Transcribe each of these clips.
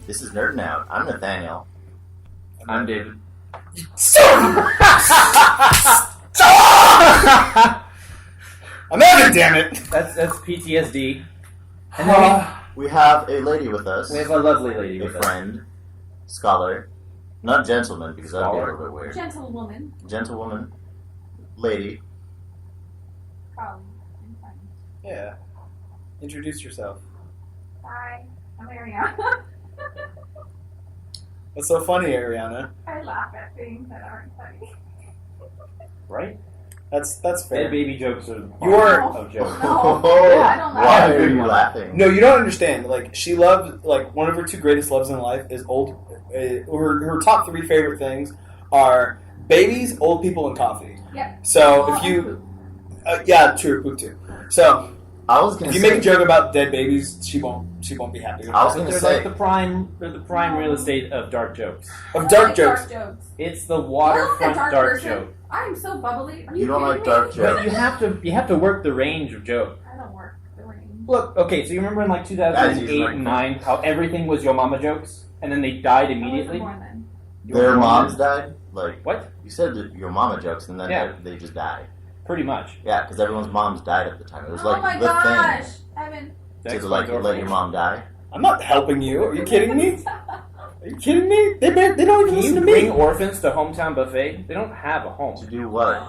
This is Nerding Out. I'm Nathanael. I'm David. American, damn it! That's PTSD. And then We have a lady with us. we have a lovely lady a with us. friend, scholar, not gentleman because that'd be a Scholar. little bit weird. Gentlewoman. Gentlewoman, lady. Probably. I'm fine. Yeah. Introduce yourself. Hi, I'm Ariana. What's so funny, Ariana? I laugh at things that aren't funny. Right? That's Dead fair. baby jokes are You are- of jokes. No. Oh, I don't laugh. why at are you everyone. laughing? No, you don't understand. Like, she loves, like, one of her two greatest loves in life is her top three favorite things are babies, old people, and coffee. Yep. So Oh, if you, yeah, true, poop too. So I was gonna if you say, make a joke about dead babies, she won't be happy. With I was that. gonna They're say- like they're the prime real estate of dark jokes. Of I dark like jokes. Dark jokes. It's the I'm not a waterfront dark dark person. joke. I'm so bubbly. Are You don't like kidding dark me? jokes. But you have to work the range of joke. I don't work the range. Look, okay, so you remember in like Guys, 2008 he's like- and 9 how everything was Yo Mama jokes and then they died I wasn't immediately? born then. their moms died. Like What? you said, that your mama jokes, and then Yeah. they just died. Pretty much. Yeah, because everyone's moms died at the time. It was Oh like my the gosh, thing Evan. to like let your mom die. I'm not helping you. Are you kidding me? Are you kidding me? They don't even Can listen you to bring me. Hometown to Hometown Buffet? They don't have a home. To do what?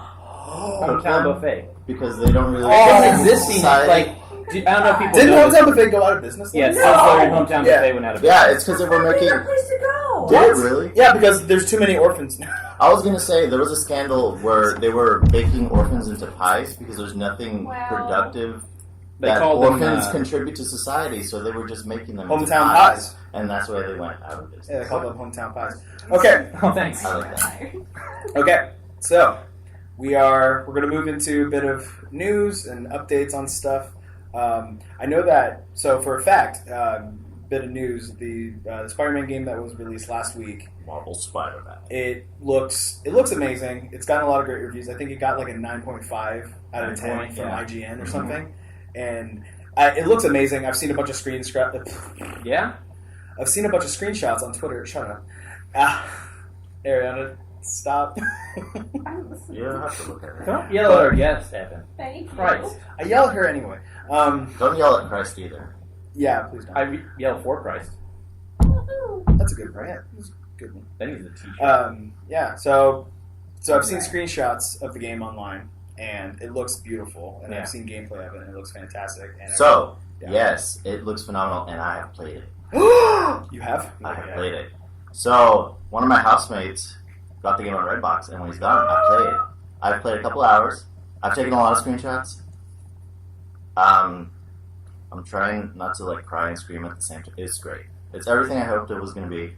Hometown Buffet. Because they don't really. Oh, It Oh, doesn't exist society. like I don't know if people Didn't know this. Hometown Buffet go out of business? Yeah, No. Sizzler and Hometown Yeah. Buffet went out of Yeah, business. it's because they were making. Favorite place to go. Did it really? Yeah, because there's too many orphans now. I was gonna say there was a scandal where they were baking orphans into pies because there's nothing Wow. productive They that called them orphans contribute to society, so they were just making them into Hometown pies. and that's why they went out of business. Yeah, they call them hometown pies. Okay, Oh, thanks. I like that. okay. So we're gonna move into a bit of news and updates on stuff. I know that. So for a fact, bit of news: the Spider-Man game that was released last week. Marvel Spider-Man. It looks amazing. It's gotten a lot of great reviews. I think it got like a 9.5 out of 10 from yeah. IGN or something, and it looks amazing. I've seen a bunch of Yeah? I've seen a bunch of screenshots on Twitter. Shut up, Ariana. Stop. I'm listening. You don't have to look at it. Don't yell at our guest, Evan. Thank you. Christ. I yell at her anyway. Don't yell at Christ either. Yeah, please don't. I yell for Christ. Woohoo. That's a good brand. That's a good one. That needs a t-shirt. Yeah. So I've seen screenshots of the game online, and it looks beautiful. And Yeah. I've seen gameplay of it, and it looks fantastic. And So Yeah. yes, it looks phenomenal, and I have played it. you have? I have played it. So one of my housemates got the game on Redbox, and when he's gone, I play it. I've played a couple hours. I've taken a lot of screenshots. I'm trying not to like cry and scream at the same time. It's great. It's everything I hoped it was going to be.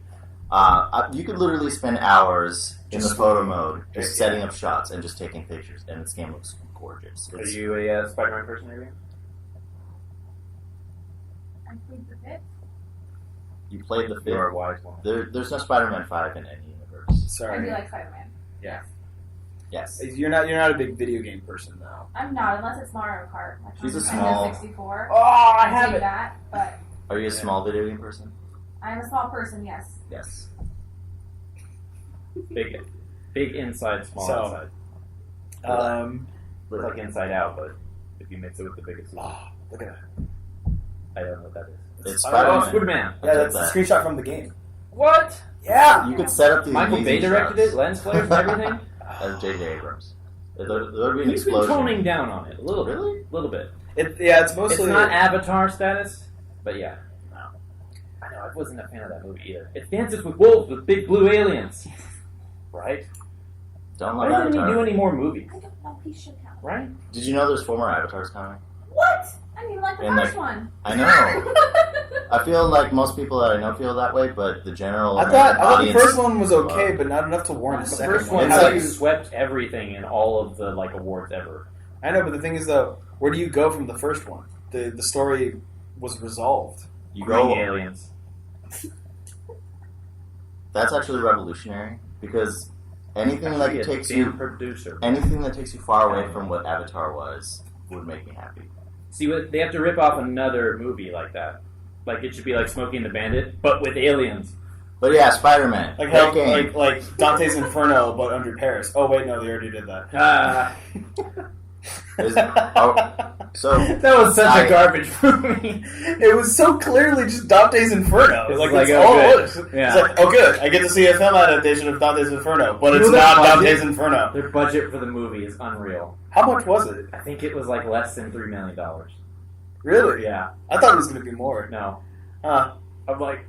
You could literally spend hours in the photo mode, just setting up shots and just taking pictures, and this game looks gorgeous. Are It's, you a Spider-Man person, maybe? I played the fifth. you played the You're a fifth. wise one. There's no Spider-Man 5 in any universe. I do Sorry. like Spider-Man. Yes. You're not a big video game person though. I'm not, unless it's Mario Kart. Like She's a Nintendo small- 64. Oh, I I have do it. that, but Are you a small video game person? I'm a small person, yes. Yes. Big inside, small So- outside. It's like inside out, but if you mix it with the biggest, Oh, look at that. I don't know what that is. It's Oh, Spider-Man. Oh, Spider-Man. Yeah, I that's took a screenshot from the game. What? Yeah. You could set up these Michael amazing Bay directed shots it, lens flares and everything. as J.J. Abrams. There would be an He's been explosion. toning down on it a little bit. Really? A little bit. It's mostly. It's not Avatar status, but yeah. I know, I wasn't a fan of that movie either. It dances with wolves with big blue aliens. Right? Don't Why love didn't he do Avatar. any more movies? I don't know, he should have. Right? Did you know there's 4 more Avatars coming? What? I didn't even like the And, first one. I know. I feel like most people that I know feel that way, but the general I thought the audience. first one was okay, but not enough to warrant the The second first one. one It's like- swept everything in all of the awards ever. I know, but the thing is, though, where do you go from the first one? The story was resolved. You Green go. aliens. That's actually revolutionary because anything that Actually, a takes damn you, producer. anything that takes you far away from what Avatar was, would make me happy. See, what they have to rip off another movie like that. Like it should be like Smokey and the Bandit, but with aliens. But yeah, Spider-Man. Like Great how, game. like Dante's Inferno, but under Paris. Oh wait, no, they already did that. So That was such a garbage movie. It was so clearly just Dante's Inferno. It's Like, like, it's oh, all good. it was. Yeah. It's like, oh good, I get to see a film adaptation of Dante's Inferno, but You it's know not that budget? Dante's Inferno. Their budget for the movie is unreal. How much was it? I think it was like less than $3 million. Really? Yeah. I thought it was going to be more. No. Huh. I'm like,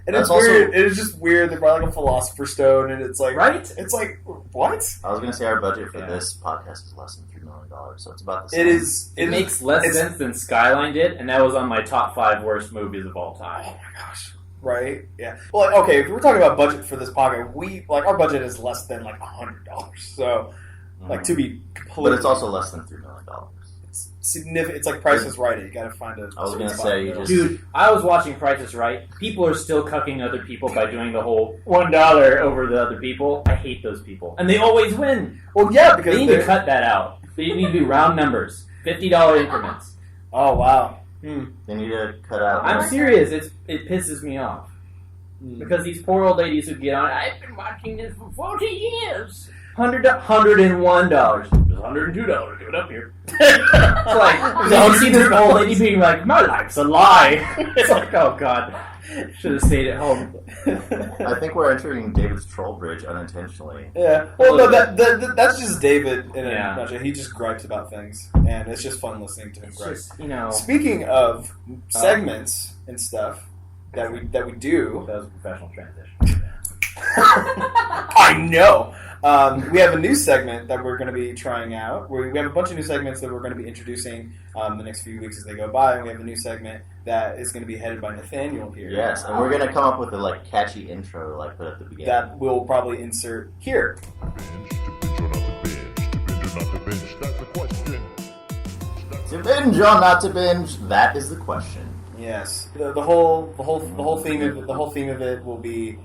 And That's it's also- weird. It's just weird. They brought like a Philosopher's Stone, and it's like, right? It's like, what? I was gonna say our budget for Yeah. this podcast is less than $3 million, so it's about the same. It is. It makes less it's- sense than Skyline did, and that was on my top 5 worst movies of all Oh time. my gosh. Right? Yeah. Well, like, okay, if we're talking about budget for this podcast, our budget is less than like $100. So, like, to be completely, But it's also less than $3 million. it's significant. It's like Price is Right. You got to find a. I was sweet gonna spot say, in you the just- middle. Dude, I was watching Price is Right. People are still cucking other people by doing the whole $1 over the other people. I hate those people. And they always win. Well, yeah, because They need to cut that out. They need to do round numbers. $50 increments. Oh wow. They need to cut out. I'm serious. It pisses me off. Hmm. Because these poor old ladies who get on, I've been watching this for 40 years. $101. There's $102. Give it up here. It's like, you see this old lady being like, my life's a lie. It's like, oh god. Should have stayed at home. I think we're entering David's troll bridge unintentionally. Yeah. Well, no, that's just David in a Yeah. nutshell. He just gripes about things, and it's just fun listening to him It's gripe. just, you know, Speaking of segments and stuff that we do, that was a professional transition. I know. We have a new segment that we're going to be trying out. We have a bunch of new segments that we're going to be introducing the next few weeks as they go by, and we have a new segment that is going to be headed by Nathanael here. Yes, and we're gonna come up with a catchy intro to put at the beginning. That we'll probably insert here. To binge or not to binge? That is the question. Yes, the whole theme of it will be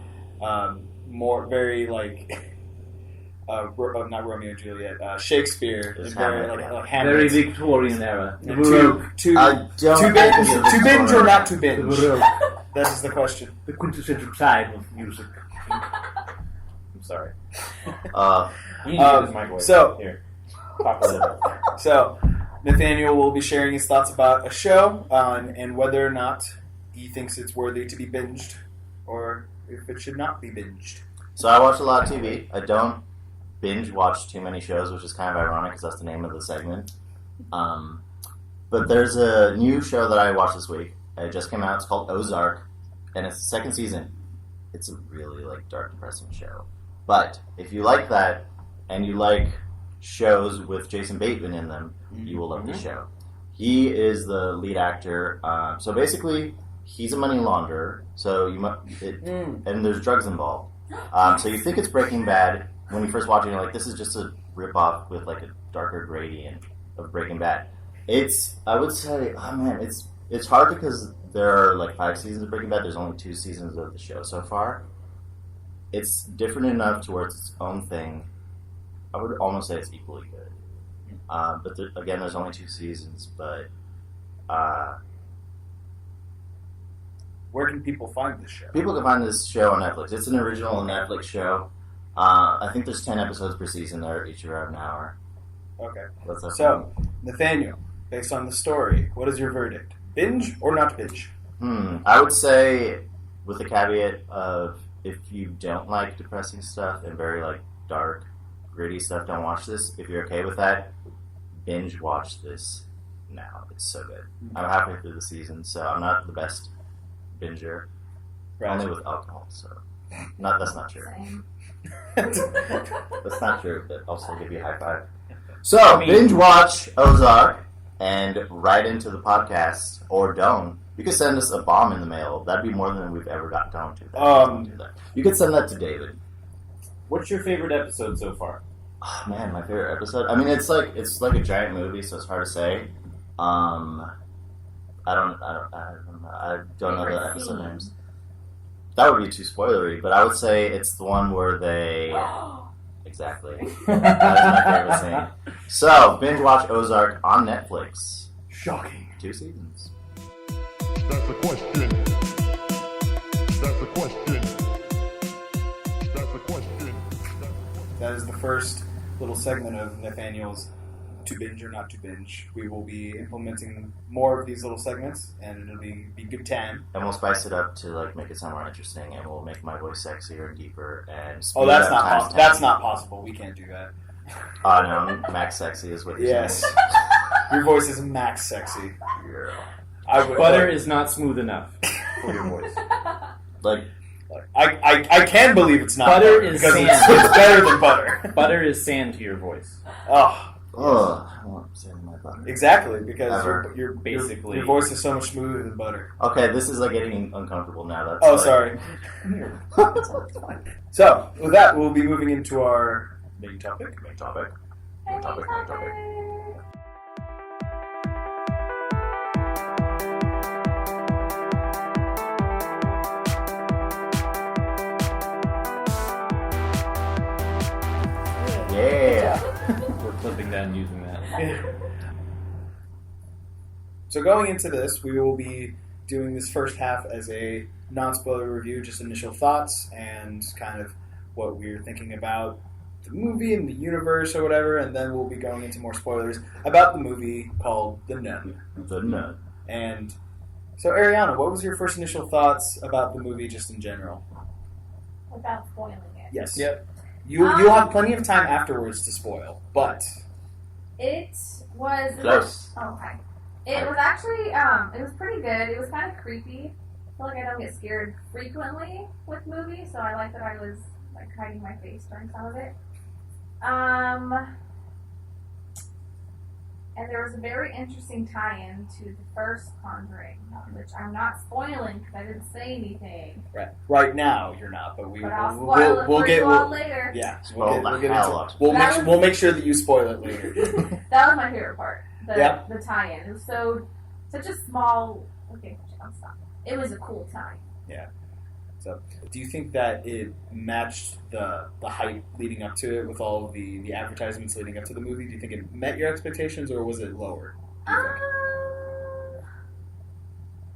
more very like not Romeo and Juliet, Shakespeare, It's very Hamlet. like Hamlet. Very Victorian era. To I don't to binge, think to binge or not to binge? The That is the question. quintessential time of music. I'm sorry. Uh, You need to get this my voice. so- Here. Talk a little bit. So, Nathaniel will be sharing his thoughts about a show and whether or not he thinks it's worthy to be binged or if it should not be binged. so I watch a lot of TV. I don't binge watch too many shows, which is kind of ironic because that's the name of the segment. But there's a new show that I watched this week. It just came out. It's called Ozark, and it's the second season. It's a really dark, depressing show. But if you like that and you like shows with Jason Bateman in them, you will love the show. He is the lead actor. So basically, he's a money launderer. So and there's drugs involved. So you think it's Breaking Bad when you first watch it. You're like, this is just a ripoff with a darker gradient of Breaking Bad. I would say, oh man, it's hard because there are 5 seasons of Breaking Bad. There's only 2 seasons of the show so far. It's different enough to where it's its own thing. I would almost say it's equally good. But again, there's only 2 seasons. But Where can people find this show? people can find this show on Netflix. It's an original Netflix show. I think there's 10 episodes per season. They're each around an hour. Okay. What's up? So, Nathaniel, based on the story, what is your verdict? Binge or not binge? I would say, with the caveat of if you don't like depressing stuff and very dark, gritty stuff, don't watch this. If you're okay with that, binge watch this now. It's so good. I'm halfway through the season, so I'm not the best binger. Only with alcohol, so that's not true. Same. That's not true, but I'll still give you a high five. So, binge watch Ozark and write into the podcast, or don't. You could send us a bomb in the mail. That'd be more than we've ever gotten down to. You could send that to David. What's your favorite episode so far? Oh, man, my favorite episode. I mean, it's like a giant movie, so it's hard to say. I don't know the episode names. That would be too spoilery, but I would say it's the one where they. Exactly. That is my favorite scene. So, binge watch Ozark on Netflix. Shocking. 2 seasons. That's the question. That's the question. That's the question. That is the first little segment of Nathaniel's To Binge or Not to Binge. We will be implementing more of these little segments, and it'll be good time. And we'll spice it up to like make it sound more interesting, and we'll make my voice sexier and deeper. And Oh, that's not possible. That's not possible. We can't do that. Oh no, max sexy is what you're Yes. saying. Your voice is max sexy. Yeah. I would, Butter is not smooth enough for your voice. Like I can believe it's not Butter butter is because sand. it's better than butter. Butter is sand to your voice. Oh, I want sand in my butter. exactly, because Ever. your Basically. your voice is so much smoother than butter. Okay, this is like getting uncomfortable now. That's Oh, like, sorry. So, with that, we'll be moving into our main topic. Main topic. Hey, Topic. Yeah. We're clipping that and using that. So going into this, we will be doing this first half as a non-spoiler review, just initial thoughts and kind of what we're thinking about the movie and the universe or whatever, and then we'll be going into more spoilers about the movie called The Nun. The nut. And so, Ariana, what was your first initial thoughts about the movie just in general? Without spoiling it. Yes. Yep. You'll have plenty of time afterwards to spoil, but It was. Close. Oh, okay. It was actually, it was pretty good. It was kind of creepy. I feel like I don't get scared frequently with movies, so I like that I was like hiding my face during some of it. And there was a very interesting tie-in to the first Conjuring, which I'm not spoiling because I didn't say anything. right now you're not. But But I'll spoil it for you all later. Yeah, Spoil the get hell into out. it. We'll That was- we'll make sure that you spoil it later. That was my favorite part. The Yeah. the tie-in. It was such a small. Okay, I'll stop. It was a cool tie. So, do you think that it matched the hype leading up to it with all of the advertisements leading up to the movie? Do you think it met your expectations, or was it lower? Do you think?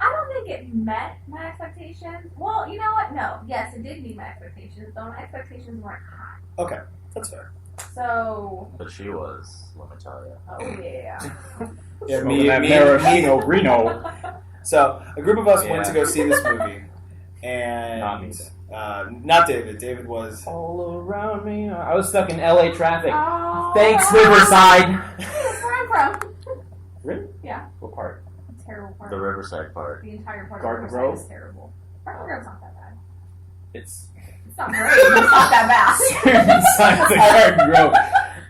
I don't think it met my expectations. Well, you know what? No. Yes, it did meet my expectations, though my expectations weren't high. Okay, that's fair. So, But she was, let me tell you. oh yeah. Yeah, Smoking that maraschino Reno. So, a group of us went Yeah. to go see this movie, and Not me. not David. David was. All around me. I was stuck in LA traffic. Oh, Thanks, Riverside. That's where I'm from. Really? Yeah. What part? Terrible part. The Riverside part. The entire part Garden of Grove? Riverside is terrible. Garden Grove's not that bad. It's It's not great, but it's not that bad. Science of Garden Grove.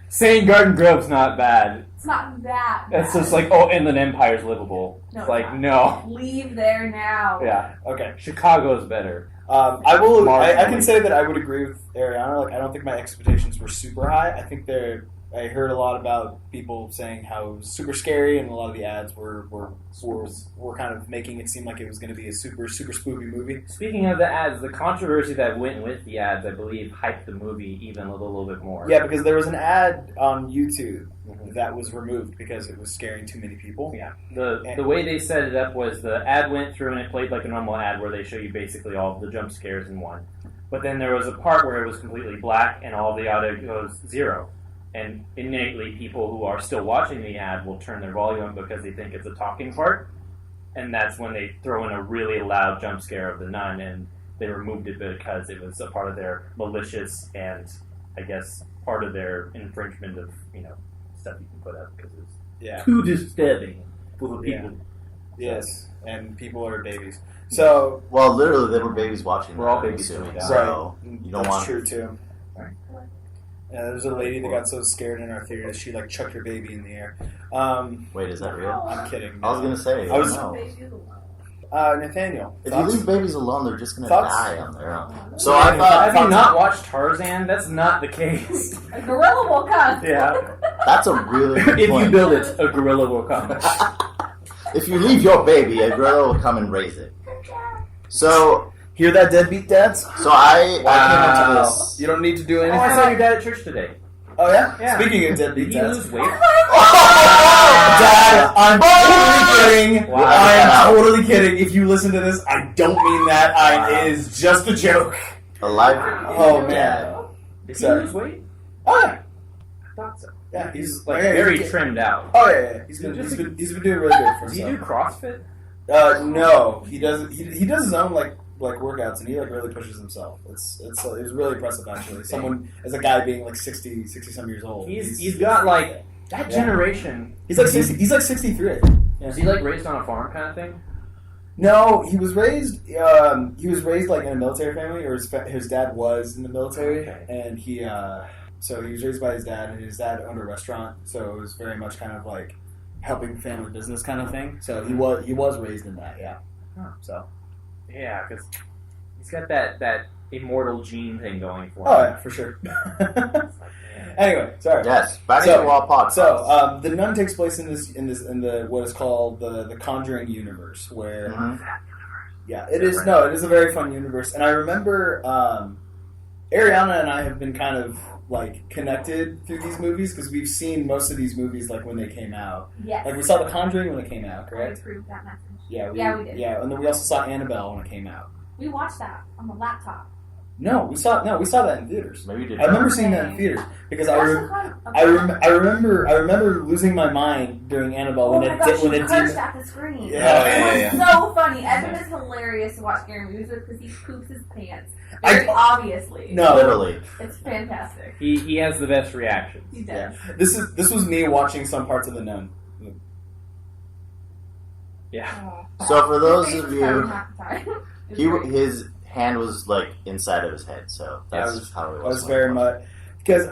Saying Garden Grove's not bad. It's not that bad. It's just like, oh, Inland Empire's livable. No, It's it's like, not. no. Leave there now. Yeah. Okay. Chicago's better. I will. I Marginally. can say that I would agree with Ariana. Like, I don't think my expectations were super high. I think I heard a lot about people saying how it was super scary, and a lot of the ads were kind of making it seem like it was going to be a super spooky movie. Speaking of the ads, the controversy that went with the ads, I believe, hyped the movie even a little bit more. Yeah, because there was an ad on YouTube that was removed because it was scaring too many people. Yeah. The way they set it up was the ad went through and it played like a normal ad where they show you basically all of the jump scares in one. But then there was a part where it was completely black and all of the audio goes zero. And innately, people who are still watching the ad will turn their volume up because they think it's a talking part. And that's when they throw in a really loud jump scare of the nun, and they removed it because it was a part of their malicious and, I guess, part of their infringement of, stuff you can put up because it's too disturbing for the people. Yes, and people are babies. So, Well, literally, they were babies watching. We're all that, I'm babies assuming, doing that. So right, you don't that's want. true too. Right. There's a lady that got so scared in our theater that she chucked her baby in the air. Wait, is that real? I'm kidding. I was gonna say. I was- know. Nathaniel. If you thoughts? leave babies alone, they're just gonna Thoughts? die on their own. So I Have thought you not watched Tarzan? That's not the case. A gorilla will come. Yeah. that's a really good If you point. build it, a gorilla will come. If you leave your baby, a gorilla will come and raise it. So Hear that, deadbeat dads? I came into this. You don't need to do Oh, anything. I saw your dad at church today. Oh yeah? Yeah. Speaking of Did deadbeat he dads. lose weight? Dad, I'm totally kidding. Wow. I'm totally kidding. If you listen to this, I don't mean that. It is just a joke. Alive. Oh man. Did he Sorry. lose weight? Oh yeah. I thought so. Yeah, he's Like yeah, very he's- trimmed out. Oh yeah. He's been doing really good for Does he do himself. CrossFit? No, he does. He does his own like workouts, and he like really pushes himself. It was really impressive actually. Someone as a guy being like 60 some years old. He's got like that generation. He's like 60. He's like 63. I think. Was he like raised on a farm kind of thing? No, he was raised. He was raised like in a military family, or his dad was in the military, Okay. and so he was raised by his dad, and his dad owned a restaurant, so it was very much kind of like helping family business kind of thing. So he was raised in that, yeah. Huh. So Yeah, because he's got that immortal gene thing going for him. oh yeah, for sure. Anyway, sorry. Yes, back So- to Raw Podcast. So the Nun takes place in the what is called the Conjuring universe, where Mhm. yeah, it is a very fun universe, and I remember Ariana and I have been kind of like connected through these movies because we've seen most of these movies like when they came out. Yes. Like we saw The Conjuring when it came out, I correct? approved that message. Yeah, Yeah, we did. Yeah, and then we also saw Annabelle when it came out. We watched that on the laptop. No, we saw that in theaters. Maybe you did. I remember seeing that in theaters because I I remember losing my mind during Annabelle Oh when my it gosh, when you it cursed did. at the screen. Yeah. It was so funny. Evan is hilarious to watch scary movies with because he poops his pants. Very obviously. No, Literally. It's fantastic. He has the best reaction. He does. This was me watching some parts of The Nun. Yeah. So for those His face of was you, hurting half the time. It was great. his hand was like inside of his head, so that's Yeah, just how it I was. was very much because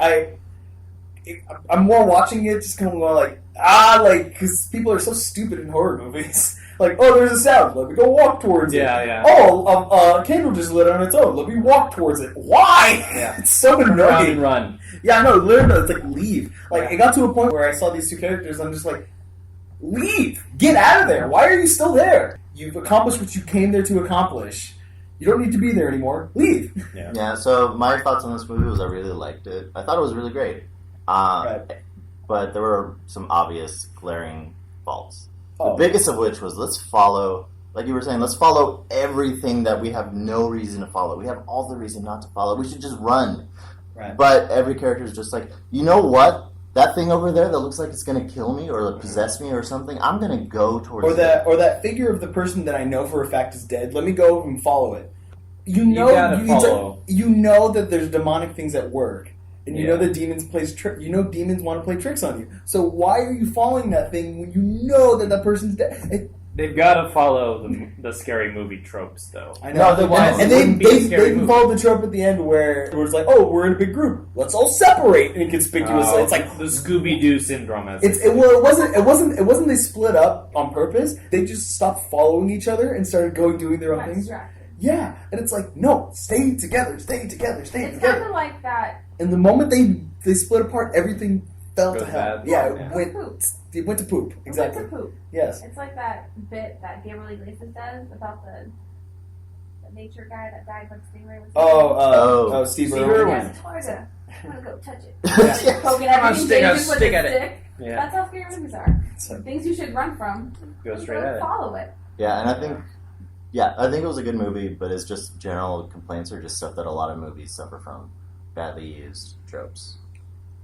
I'm more watching it just kind of more like because people are so stupid in horror movies. Like, oh, there's a sound. Let me go walk towards it. Yeah. Oh, a candle just lit on its own. Let me walk towards it. Why? Yeah. It's so Run annoying. and run. Yeah, no, literally, it's like leave. Like, it got to a point where I saw these two characters, I'm just like, leave! Get out of there! Why are you still there? You've accomplished what you came there to accomplish. You don't need to be there anymore. Leave! Yeah. So my thoughts on this movie was I really liked it. I thought it was really great, Right. but there were some obvious glaring faults. The Oh. biggest of which was let's follow, like you were saying, let's follow everything that we have no reason to follow. We have all the reason not to follow. We should just run. Right. But every character is just like, you know what? That thing over there that looks like it's going to kill me or possess me or something, I'm going to go towards it. Or that figure of the person that I know for a fact is dead. Let me go and follow it. You know, gotta it's follow. you know that there's demonic things at work, and you Yeah. know that demons demons want to play tricks on you. So why are you following that thing when you know that person's dead? They've got to follow the scary movie tropes, though. I know. No, they won't. and It wouldn't be a they scary even movie. followed the trope at the end where it's like, oh, we're in a big group. Let's all separate inconspicuously. It's like the Scooby Doo syndrome. As it wasn't they split up on purpose. They just stopped following each other and started doing their own Got things. distracted. Yeah, and it's like, no, stay together. It's kind together. of like that. And the moment they split apart, everything fell to Goes hell. bad. Yeah, Yeah. it went to poop. Exactly. It's a poop. Yes. It's like that bit that Gabriel Iglesias does about the nature guy that died when Stingray was. Steve Steve Irwin. Irwin. Yes, I'm gonna go touch it. Yeah. Poking Come on, everything stick a dangerous with stick a at it. stick. Yeah, That's how scary movies are. So- Things you should run from. go straight Don't at it. follow it. Yeah, and I think it was a good movie, but it's just general complaints are just stuff that a lot of movies suffer from. Badly used tropes.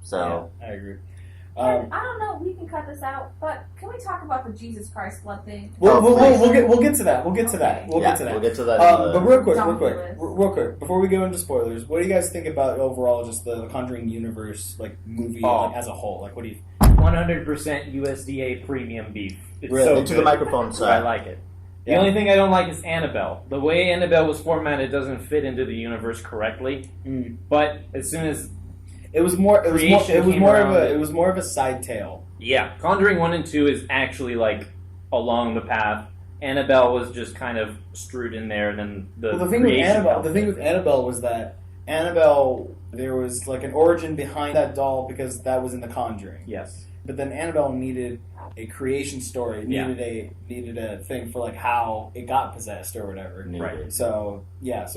So, Yeah, I agree. And I don't know. We can cut this out, but can we talk about the Jesus Christ blood thing? We'll please. get to that. We'll get to that. We'll yeah, get to that. we'll get to that. But real Don't do this. quick, before we go into spoilers, what do you guys think about overall just the Conjuring universe, like movie Oh. like, as a whole? Like, what do you? 100% USDA premium beef. It's Really? so into good. the microphone I side. like it. The Yeah. only thing I don't like is Annabelle. The way Annabelle was formatted doesn't fit into the universe correctly. Mm. But as soon as It was more of Creation a side tale. Conjuring 1 and 2 is actually like along the path. Annabelle was just kind of strewed in there, and then The thing with Annabelle was that Annabelle, there was like an origin behind that doll because that was in The Conjuring. Yes. but then Annabelle needed a creation story, Yeah. needed a thing for like how it got possessed or whatever. Right. So helped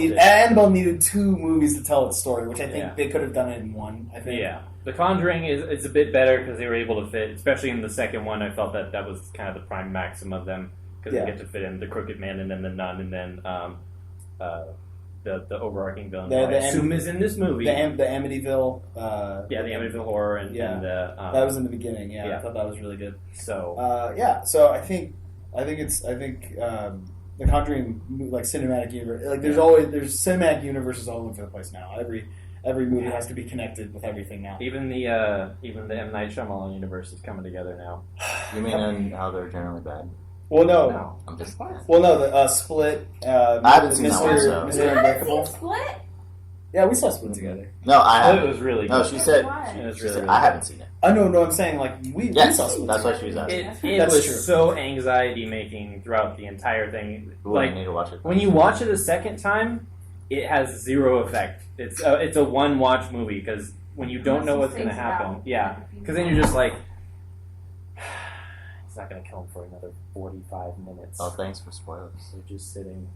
it. Annabelle needed 2 movies to tell its story, which I think Yeah. they could have done it in one. I think. Yeah. The Conjuring is a bit better because they were able to fit, especially in the second one. I felt that was kind of the prime maxim of them because Yeah. they get to fit in the Crooked Man and then the Nun and then the overarching villain. The- who I the assume is in this movie. The Amityville. The Amityville horror and the that was in the beginning. Yeah, yeah. I thought that was really good. so So I think the Conjuring like cinematic universe, like there's cinematic universes all over the place now. Every movie has to be connected with everything now. even the M. Night Shyamalan universe is coming together now. You mean how they're generally bad? Well, no. No. I'm just. Well, no. The Split. I haven't seen that one, so- Mr. You haven't Unbreakable. seen Split? Yeah, we saw Split together. No, I It haven't. was really No, good. she said. Why? It was She really, said really I good. haven't seen it. No, I'm saying like we Yes, saw Split that's why together. she was asking. It That's was true. so anxiety making throughout the entire thing. Ooh, I Like need to watch it. when you watch it a second time, it has zero effect. It's a one watch movie because when you don't know what's going to happen, because then you're just like, it's not going to kill him for another 45 minutes. Oh, thanks for spoilers. They're just sitting.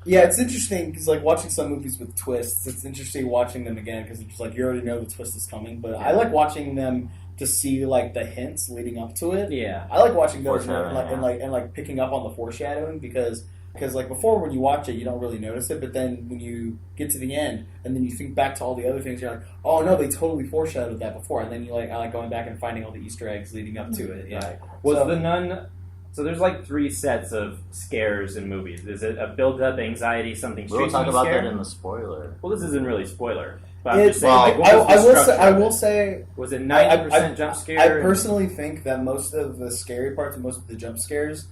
Yeah, it's interesting because like watching some movies with twists, it's interesting watching them again because it's just like you already know the twist is coming. But I like watching them to see like the hints leading up to it. Yeah. I like watching those Foreshadowing, and like picking up on the foreshadowing because like before when you watch it you don't really notice it, but then when you get to the end and then you think back to all the other things, you're like, oh no, they totally foreshadowed that before, and then I like going back and finding all the Easter eggs leading up to it. Yeah. Was So- the Nun... So there's like 3 sets of scares in movies. Is it a build-up anxiety, something We'll street talk about scare? that in the spoiler. Well, this isn't really spoiler. But I'm It's- just saying, well, like, what was the I structure of will it? say Was it 90% jump scare? I personally think that most of the scary parts and most of the jump scares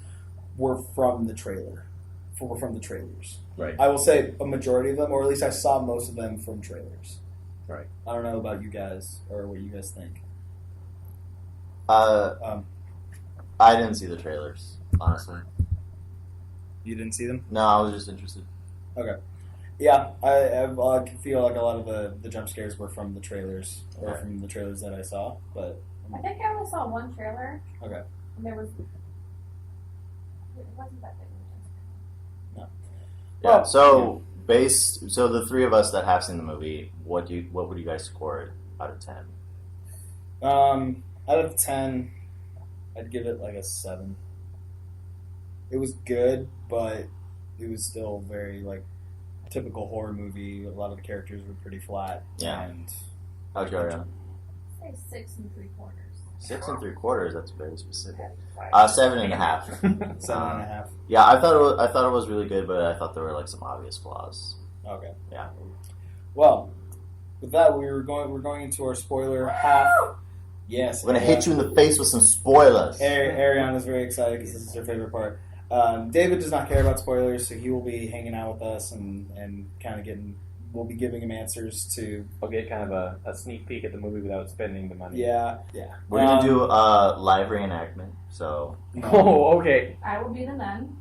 were from the trailer. Were from the trailers. Right. I will say a majority of them, or at least I saw most of them from trailers. Right. I don't know about you guys or what you guys think. I didn't see the trailers, honestly. You didn't see them? No, I was just interested. Yeah, I feel like a lot of the jump scares were from the trailers or Okay. from the trailers that I saw. But I think I only saw one trailer. Okay. And there was. It wasn't that big. Yeah. Well, So the 3 of us that have seen the movie, what would you guys score it out of 10? out of 10, I'd give it like a 7. It was good, but it was still very like typical horror movie. A lot of the characters were pretty flat. Yeah. And How'd you, Ariana? Say 6 3/4. 6 3/4. That's very specific. 7.5. 7.5. Yeah, I thought it was really good, but I thought there were like some obvious flaws. Okay. Yeah. Well, with that, we're going into our spoiler half. Yes. We're gonna hit you in the face with some spoilers. Ariana's very excited because this is her favorite part. David does not care about spoilers, so he will be hanging out with us and kind of we'll be giving him answers to. I'll get kind of a sneak peek at the movie without spending the money. Yeah. We're gonna do a live reenactment. So Oh, okay. I will be the nun.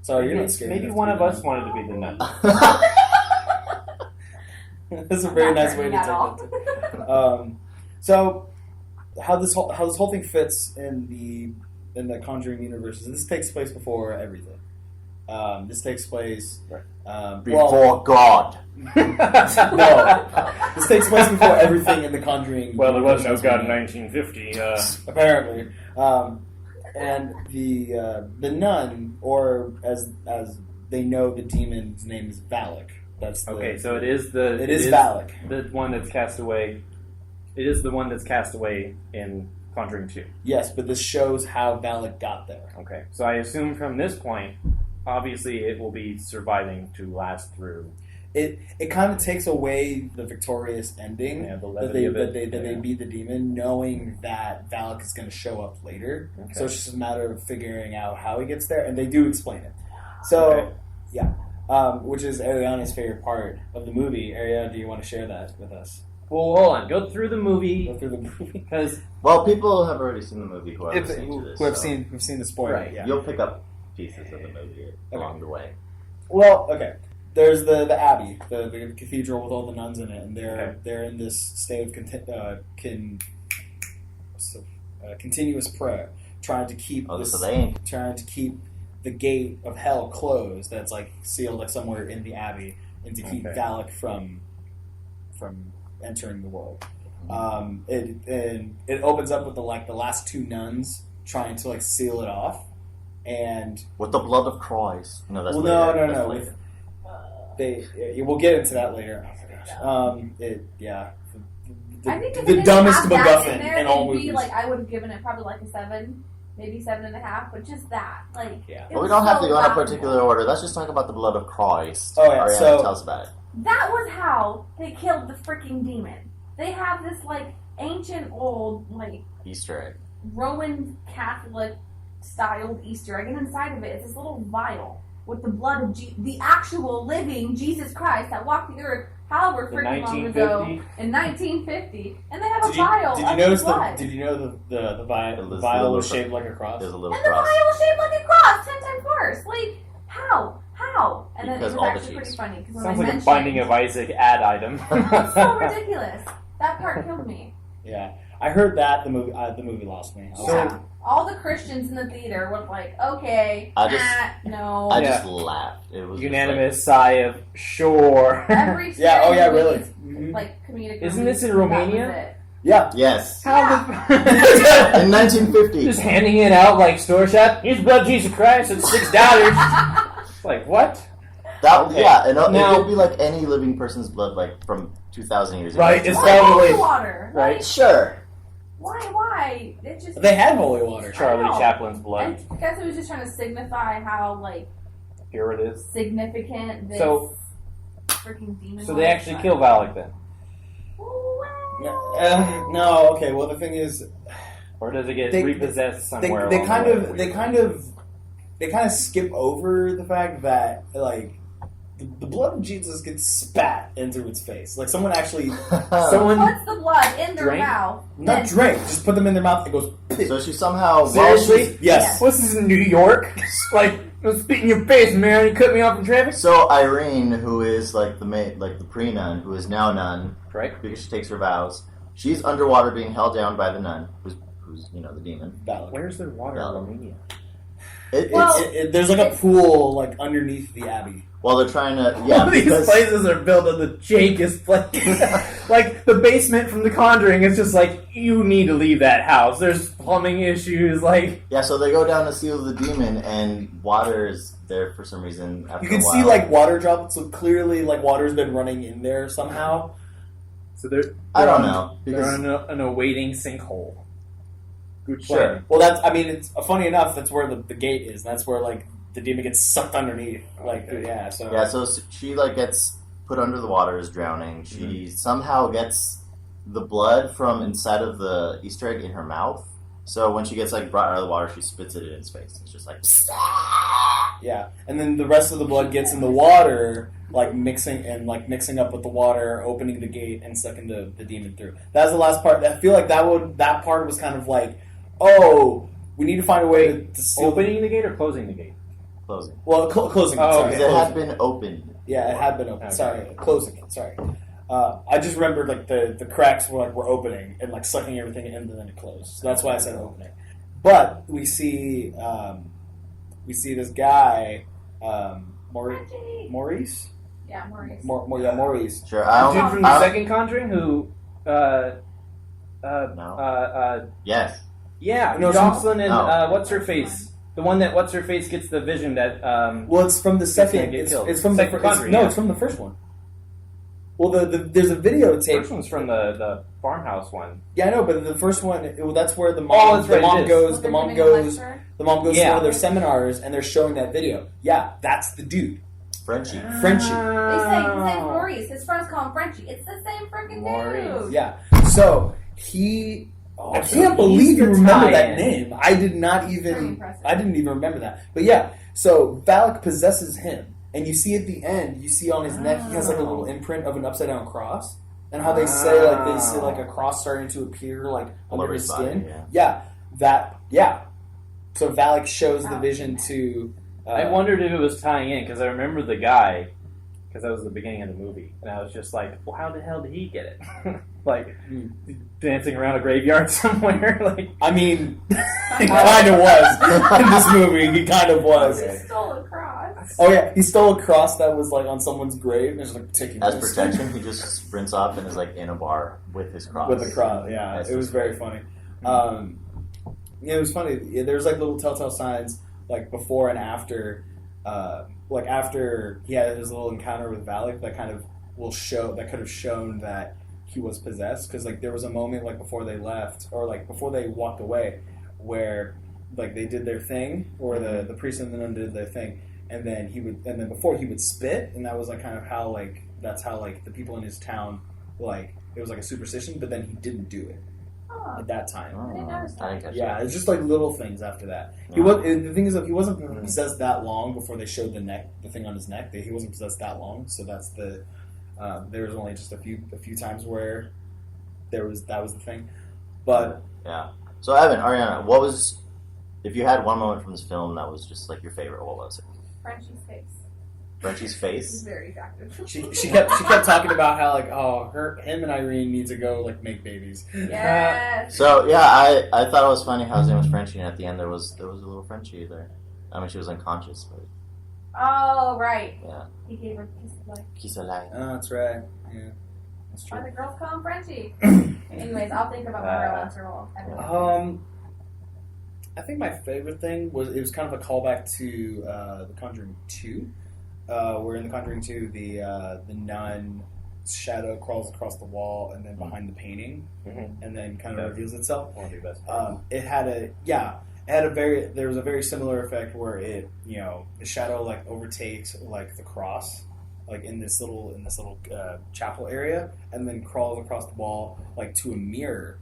Sorry, you're not scared. Maybe one of us wanted to be the nun. That's a very Not nice way to at all. take it. So, how this whole thing fits in the Conjuring universe is this takes place before everything. This takes place before God. no, this takes place before everything in the Conjuring. Well, there was no universe. God in 1950. Apparently, and the nun, or as they know, the demon's name is Valak. That's Okay, so it is Valak. the one that's cast away. It is the one that's cast away in Conjuring 2. Yes, but this shows how Valak got there. Okay, so I assume from this point, obviously it will be surviving to last through. It kind of takes away the victorious ending Yeah, the that levity of it. they beat the demon, knowing that Valak is going to show up later. Okay. So it's just a matter of figuring out how he gets there, and they do explain it. So Okay. yeah, which is Ariana's favorite part of the movie. Ariana, do you want to share that with us? Well, hold on. Go through the movie Go through the movie. because Well, people have already seen the movie who have listened to this. who have so seen the spoiler. Right. Yeah. You'll pick up pieces of the movie along the way. Well, okay. there's the abbey, the cathedral with all the nuns in it, and they're in this state of continuous prayer, trying to keep trying to keep the gate of hell closed. That's like sealed like somewhere in the abbey, and to keep Valak from entering the world. It opens up with the last two nuns trying to like seal it off, and with the blood of Christ. No, that's no. later. We'll get into that later. Oh my gosh. I think if the it dumbest didn't have that MacGuffin in there, in all it'd be movies. like I would have given it probably like a 7, maybe 7.5, but just that, like. Yeah. But we don't have to go in a particular order. Let's just talk about the blood of Christ. Oh yeah. Ariana, So tell us about it. That was how they killed the freaking demon. They have this like ancient old like Easter egg. Roman Catholic styled Easter egg, and inside of it is this little vial with the blood of the actual living Jesus Christ that walked the earth however freaking long ago in 1950, and they have a vial Did you of notice blood. Did you know the was vial was shaped like a cross? There's a little And the cross. vial was shaped like a cross 10 times worse. Like, how? And then Because it all was the actually pretty cheese. funny. Because Sounds like a Binding of Isaac ad item. It's so ridiculous. That part killed me. Yeah, I heard that the movie lost me. Yeah. All the Christians in the theater were like, okay, I just laughed. It was Unanimous sigh of sure. Every Yeah, oh yeah, scary really. movie, like comedic. Isn't relief, this in that Romania? was it. Yeah. Yes. How In 1950. just handing it out like store shop. Here's blood Jesus Christ. It's $6. Like what? Yeah, and Now- it could be like any living person's blood, like from 2,000 years ago. Right, it's Why probably holy water? right. Like, Sure. why? It just. They had holy water. Charlie I know. Chaplin's blood. I guess it was just trying to signify how like Here it is. significant this So- freaking demon. So was, they actually but- kill Valak then, No. Okay. Well, the thing is, or does it get They- repossessed somewhere? they along kind the of way? they kind of skip over the fact that like the blood of Jesus gets spat into its face. Like someone actually Someone Puts the blood in their Drink? mouth. not then- drink, just put them in their mouth and goes. So she somehow. Seriously? Yes. What's this in New York? Like, I'm spitting your face, man. You cut me off in traffic. So Irene, who is like the pre-nun, who is now nun, Right. because she takes her vows, she's underwater being held down by the nun, who's the demon. Valid. Where's the water in Romania? There's like a pool like underneath the abbey. Well, they're trying to All these because places are built on the jankest place. Like the basement from The Conjuring, it's just like you need to leave that house. There's plumbing issues. Like so they go down to seal the demon, and water is there for some reason. After You can a while. see like water droplets, so clearly like water's been running in there somehow. so they're I don't know They're because in an awaiting sinkhole. Good Sure. plan. Well, it's funny enough. That's where the gate is. That's where like the demon gets sucked underneath. Like so she like gets put under the water, is drowning. She somehow gets the blood from inside of the Easter egg in her mouth. So when she gets like brought out of the water, she spits it in his face. It's just like yeah, and then the rest of the blood gets in the water, like mixing up with the water, opening the gate and sucking the demon through. That's the last part. I feel like that part was kind of like, oh, we need to find a way to seal Opening the gate or closing the gate? closing. Well, closing it. Oh, Sorry, Because it closing. had been opened. Yeah, it had been open. Okay. Sorry, closing it. Sorry. I just remembered like the cracks were opening and like sucking everything in, and then it closed. So that's why I said opening. But we see this guy, Maurice. Yeah, Maurice. Maurice. Sure, The dude from the second Conjuring who, No. Yes. yeah, No, Jocelyn and no. what's her face? The one that what's her face gets the vision that Well, it's from the second. gonna get killed. It's from Second the first. Conjuring, No, yeah. it's from the first one. Well, there's a the videotape. first one's from the farmhouse one. Yeah, I know, but the first one, that's where the Oh, mom, that's right, it is. goes. They're The mom giving a goes. lecture. The mom goes to Yeah. one of their seminars, and they're showing that video. Yeah, that's the dude. Frenchie. Frenchie. They say his Oh. name's Maurice. His friends call him Frenchie. It's the same freaking Maurice. dude. Yeah. So he. Oh, I so can't believe he's you the remember that tie-in. name. I did not Pretty even. impressive. I didn't even remember that. But yeah. So Valak possesses him, and you see at the end, you see on his neck, he has like a little imprint of an upside down cross. And how they say a cross starting to appear like All under over his his body, skin. yeah. So Valak shows the vision to. I wondered if it was tying in because I remember the guy because that was the beginning of the movie, and I was just like, well, how the hell did he get it? Like, dancing around a graveyard somewhere? Like, I mean, he kind of was in this movie. He kind of was. He stole a cross. Oh yeah, he stole a cross that was like on someone's grave and just like taking As this protection, he just sprints off and is like in a bar with his cross. with the cross. Yeah, That's it was just very funny. Yeah, it was funny. Yeah, there's like little telltale signs like before and after. Like after he had his little encounter with Valak, that kind of could have shown that he was possessed, because like there was a moment like before they left or like before they walked away where like they did their thing, or the priest and the nun did their thing, and then before he would spit, and that was like kind of how like that's how like the people in his town, like it was like a superstition, but then he didn't do it Oh, at that time. Oh, I didn't notice that. I didn't catch Yeah, that. it's just like little things after that. He Yeah. was the thing is that he wasn't possessed that long before they showed the thing on his neck. He wasn't possessed that long, so that's the. There was only just a few times where that was the thing, but Yeah. So Evan, Ariana, what was, if you had one moment from this film that was just like your favorite, what was it? Frenchie's face. Frenchie's He's face. very attractive. she kept talking about how like him and Irene need to go like make babies. Yes. So yeah, I thought it was funny how his name was Frenchie, and at the end there was a little Frenchie there. I mean, she was unconscious, but Oh, right. yeah. He gave her a kiss of life. Kiss alive. Oh, that's right. Yeah, that's Why true. the girls call him Frenchie? Anyways, I'll think about my real answer while I think my favorite thing was it was kind of a callback to The Conjuring 2, where in The Conjuring 2 the nun shadow crawls across the wall and then behind the painting, and then kind of reveals itself. one of your best. There was a very similar effect where it, the shadow like overtakes like the cross, like in this little chapel area, and then crawls across the wall like to a mirror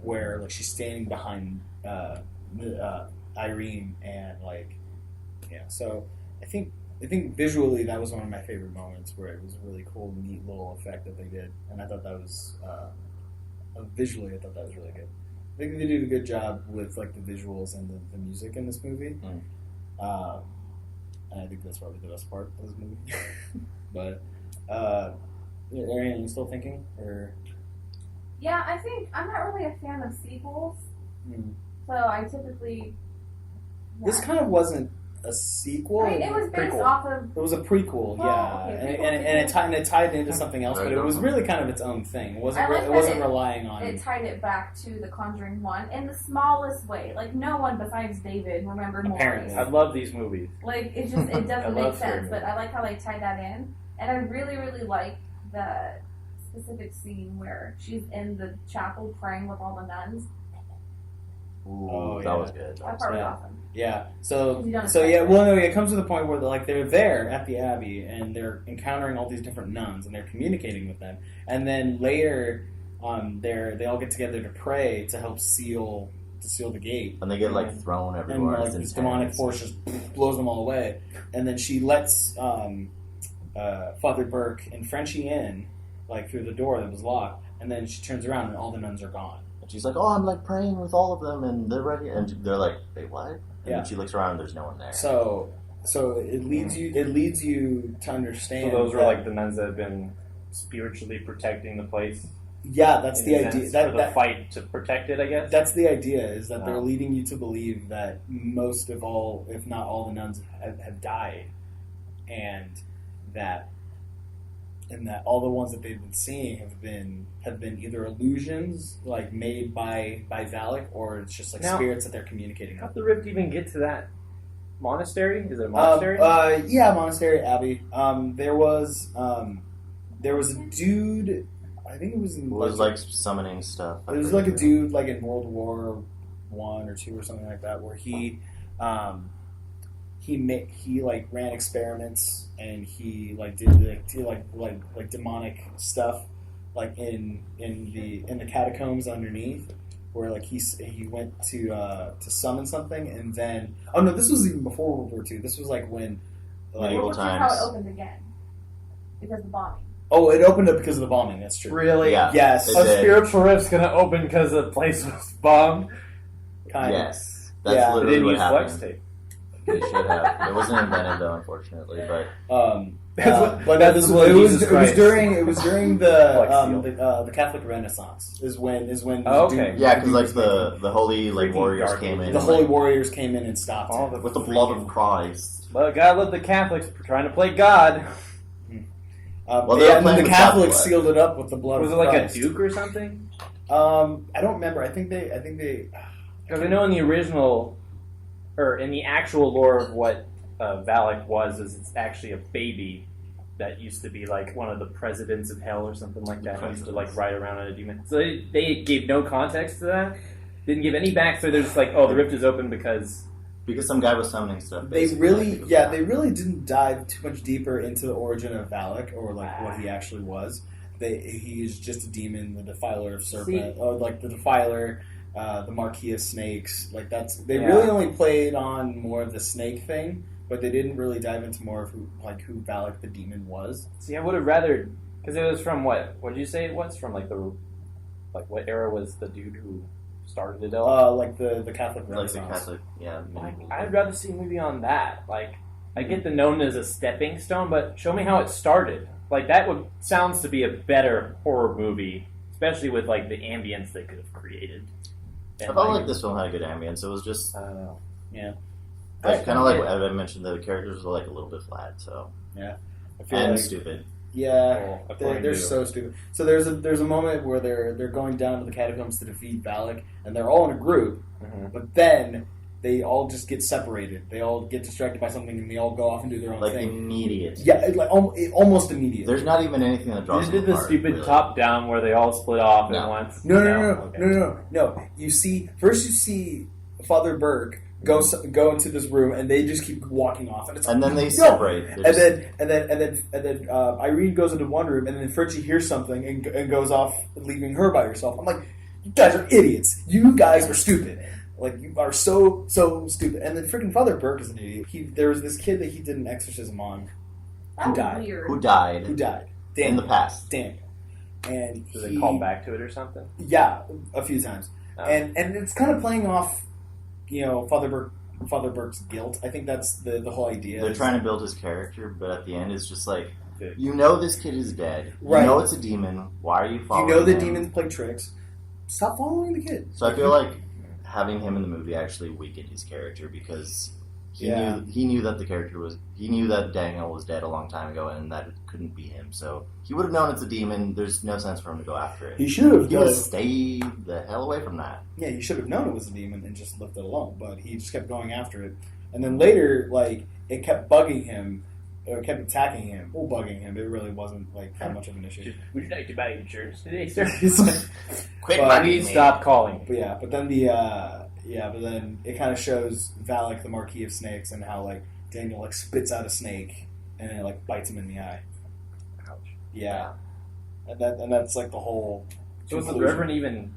where like she's standing behind Irene, and like so I think visually that was one of my favorite moments, where it was a really cool, neat little effect that they did, and I thought that was visually I thought that was really good. I think they did a good job with like the visuals and the music in this movie. And I think that's probably the best part of this movie. But Ariana, you still thinking, or? Yeah, I think I'm not really a fan of sequels, so I typically. This kind of wasn't a sequel. I mean, it was based Prequel. off of. It was a prequel, Well, yeah, okay, and it tied into something else, but it was really kind of its own thing. It wasn't. I like It that wasn't relying on. It tied it back to The Conjuring 1 in the smallest way. Like, no one besides David remembered Apparently. I love these movies. Like, it doesn't make love sense, scary but I like how they tied that in. And I really, really like the specific scene where she's in the chapel praying with all the nuns. Ooh, Oh, that yeah. was good. That part was Yeah. awesome. Yeah. So You don't yeah. expect Well, no. It comes to the point where they're there at the abbey and they're encountering all these different nuns and they're communicating with them, and then later, they all get together to pray to help seal the gate. And they get like thrown And everywhere. like It's this intense. demonic force just blows them all away, and then she lets Father Burke and Frenchie in, like through the door that was locked, and then she turns around and all the nuns are gone. And she's like, "Oh, I'm like praying with all of them, and they're right here." And they're like, "Wait, what?" And Yeah. then she looks around, and there's no one there. So it leads you to understand. So those were that- like the nuns that have been spiritually protecting the place. Yeah, that's in the a idea. sense, for the fight to protect it, I guess. That's the idea, is that they're Wow. leading you to believe that most of all, if not all, the nuns have died, and that all the ones that they've been seeing have been either illusions like made by Valak, or it's just like Now- spirits that they're communicating How'd with. the rift even get to that monastery? Is it a monastery? Yeah, monastery abbey. There was a dude. I think it was in It was like summoning stuff. It was like a dude like in World War I or II or something like that, where he like ran experiments, and he like did like demonic stuff like in the catacombs underneath, where like he went to summon something, and then this was even before World War II. This was like when Medieval Which is how times. it opened again. Because of the bombing. it opened up because of the bombing. That's true. Really? Yeah. Yes. It A did. spiritual rift's gonna open because the place was bombed. Kind of. Yes, that's Yeah. They literally didn't what use happened. flex tape. They should have. It wasn't invented though, unfortunately. But But that's it the Lord was Jesus Christ. during the Flex Catholic Renaissance is when Oh, okay. yeah, because like the holy like Freaking warriors dark came in. ages. the and, holy like, warriors came in and stopped All it. the with the blood of Christ. But God love the Catholics for trying to play God. Well, they were and then playing the with Catholics blood. sealed it up with the blood Was it of like Christ. a duke or something? I don't remember. I think they. Because I know in the original, or in the actual lore of what Valak was, is it's actually a baby that used to be like one of the presidents of hell or something like that. He used to like ride around on a demon. So they gave no context to that. Didn't give any backstory. They're just like, oh, the rift is open because Some guy was summoning stuff. They basically. they really didn't dive too much deeper into the origin of Valak or like what he actually was. He's just a demon, the defiler of serpent, or like the defiler, the Marquis of Snakes. Like they really only played on more of the snake thing, but they didn't really dive into more of who Valak the demon was. See, I would have rather, because it was from what? What did you say it was from? Like what era was the dude who started it all? Like the Catholic Like Renaissance. the Catholic, yeah. Like, I'd rather see a movie on that. Like, I get the known as a stepping stone, but show me how it started. Like, that sounds to be a better horror movie, especially with like the ambience they could have created. I And, felt like this film had a good ambience. It was just I don't know. Yeah. kind of like I mentioned, the characters were like a little bit flat, so I feel and like stupid. yeah, according they're to- so stupid. So there's a moment where they're going down to the catacombs to defeat Valak, and they're all in a group. Mhm. But then they all just get separated. They all get distracted by something, and they all go off and do their own Like thing. immediate. Yeah, almost immediately. There's not even anything that draws They them did the apart, stupid really. top down where they all split off No. at once. No. You see Father Burke go into this room, and they just keep walking off, and it's And then they no! separate. They're And then Irene goes into one room, and then Fritchie hears something and goes off, leaving her by herself. I'm like, you guys are idiots. You guys are stupid. Like, you are so stupid. And then freaking Father Burke is an idiot. There was this kid that he did an exorcism on That who was died. weird. who died Who died? in the past. Daniel. And Do they call back to it or something? Yeah, a few times. Oh. And it's kind of playing off, Father Burke's guilt. I think that's the whole idea. They're trying to build his character, but at the end, it's just like, Dude. you know this kid is dead. Right. You know it's a demon. Why are you following You know the him? demons play tricks. Stop following the kid. So I feel like having him in the movie actually weakened his character because he knew that Daniel was dead a long time ago and that it couldn't be him. So he would have known it's a demon. There's no sense for him to go after it. He should have He would have stayed the hell away from that. Yeah, he should have known it was a demon and just left it alone. But he just kept going after it. And then later, like, it kept bugging him. Or kept attacking him. Or bugging him. It really wasn't, like, that much of an issue. Would you like to buy insurance today, sir? Quit But- bugging Please me. stop calling. but then it kind of shows Valak, the Marquis of Snakes, and how, like, Daniel, like, spits out a snake and it, like, bites him in the eye. Ouch. Yeah. And that's, like, the whole So was the conclusion. Reverend even...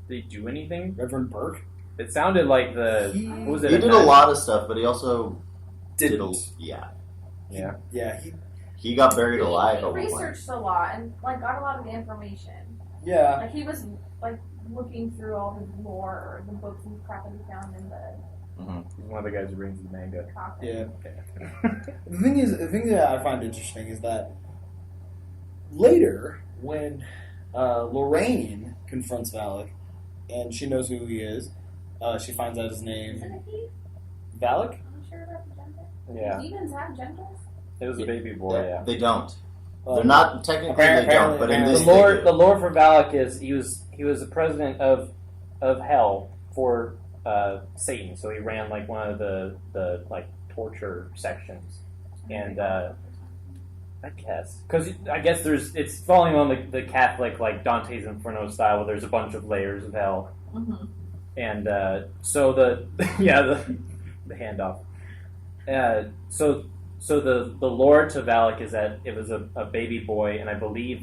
Did he do anything? Reverend Burke? It sounded like the... He- what was it? He did a lot of stuff, but he also Didn't. Yeah. Yeah, he got buried alive He at one point. researched a lot and like got a lot of the information. yeah. Like he was like looking through all the lore or the books and crap that he found in the He's one of the guys who brings the manga. coffin. Yeah. Okay. The thing that I find interesting is that later, when Lorraine confronts Valak, and she knows who he is, she finds out his Isn't name. it he? Valak? I'm not sure about the gender. Yeah. Demons have genders? It was a baby boy, yeah. They don't. Um, They're not technically. apparently- They don't. But in apparently- this, The they lore, do. the lore for Valak is he was the president of hell for Satan. So he ran like one of the like torture sections, and I guess it's falling on the Catholic like Dante's Inferno style where there's a bunch of layers of hell, Mm-hmm. and so the the handoff. So the lore to Valak is that it was a baby boy, and I believe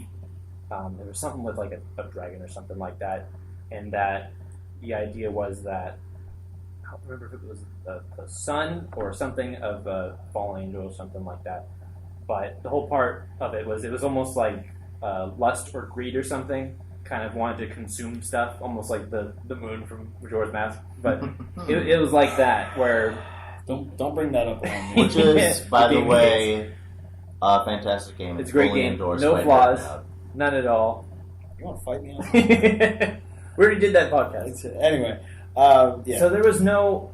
there was something with like a dragon or something like that, and that the idea was that I don't remember if it was the son or something of a fallen angel or something like that, but the whole part of it was almost like lust or greed or something. Kind of wanted to consume stuff, almost like the moon from Majora's Mask, but it was like that where Don't bring that up around me. Which is, by the way, a fantastic game. It's a great fully game. endorsed No by flaws. Ariana. None at all. You want to fight me on We already did that podcast. Anyway, yeah. So there was no.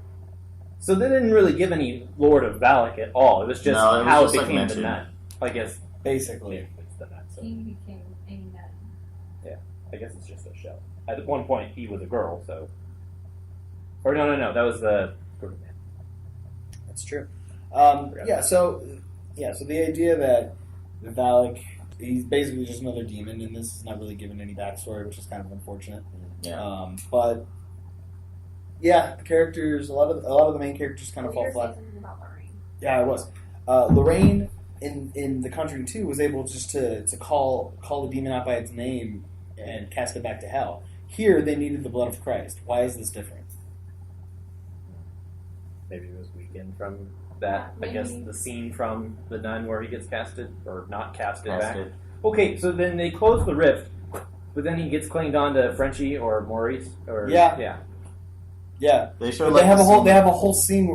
So they didn't really give any Lord of Valak at all. It was just No, it was how just, it like, became the mentioned. nun. I guess Basically. it's the nun. So He became a nun. I guess it's just a show. At one point, he was a girl. So, or no, that was the. That's true. So the idea that Valak, he's basically just another demon, and this is not really given any backstory, which is kind of unfortunate. Yeah. But yeah, the characters, a lot of the main characters kind of fall You're flat. saying something about Lorraine. Yeah, it was. Lorraine in The Conjuring 2 was able just to call the demon out by its name and cast it back to hell. Here, they needed the blood of Christ. Why is this different? Maybe it was weakened from that. I guess the scene from the nun where he gets casted or not casted back. Okay, so then they close the rift, but then he gets claimed on to Frenchie or Maurice or Yeah. They show But like they have the a whole scene- they have a whole scene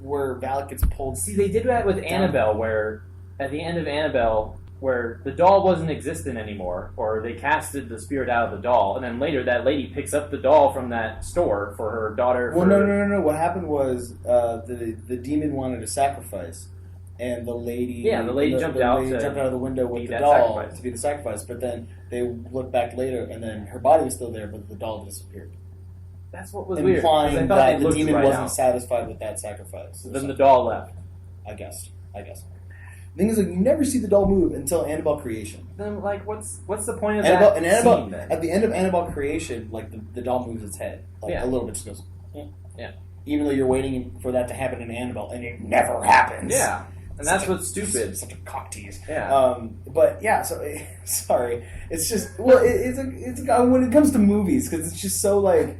where Valak gets pulled. See, they did that with Annabelle, where at the end of Annabelle, where the doll wasn't existent anymore, or they casted the spirit out of the doll, and then later that lady picks up the doll from that store for her daughter. Well, no. What happened was the demon wanted a sacrifice, and the lady jumped out of the window with be the that doll sacrifice. to be the sacrifice. But then they looked back later, and then her body was still there, but the doll disappeared, That's what was weird. 'cause implying I thought that they the looked demon right wasn't out. satisfied with that sacrifice. So then the doll left. I guess. The thing is, like, you never see the doll move until Annabelle creation. Then, like, what's the point of Annabelle, that and Annabelle, scene then? at the end of Annabelle creation, like the doll moves its head, like Yeah. a little bit, just goes. Yeah. Even though you're waiting for that to happen in Annabelle, and it never happens. Yeah, and that's what's stupid. Such a cock tease. Yeah. But yeah, so sorry. It's just when it comes to movies, because it's just so like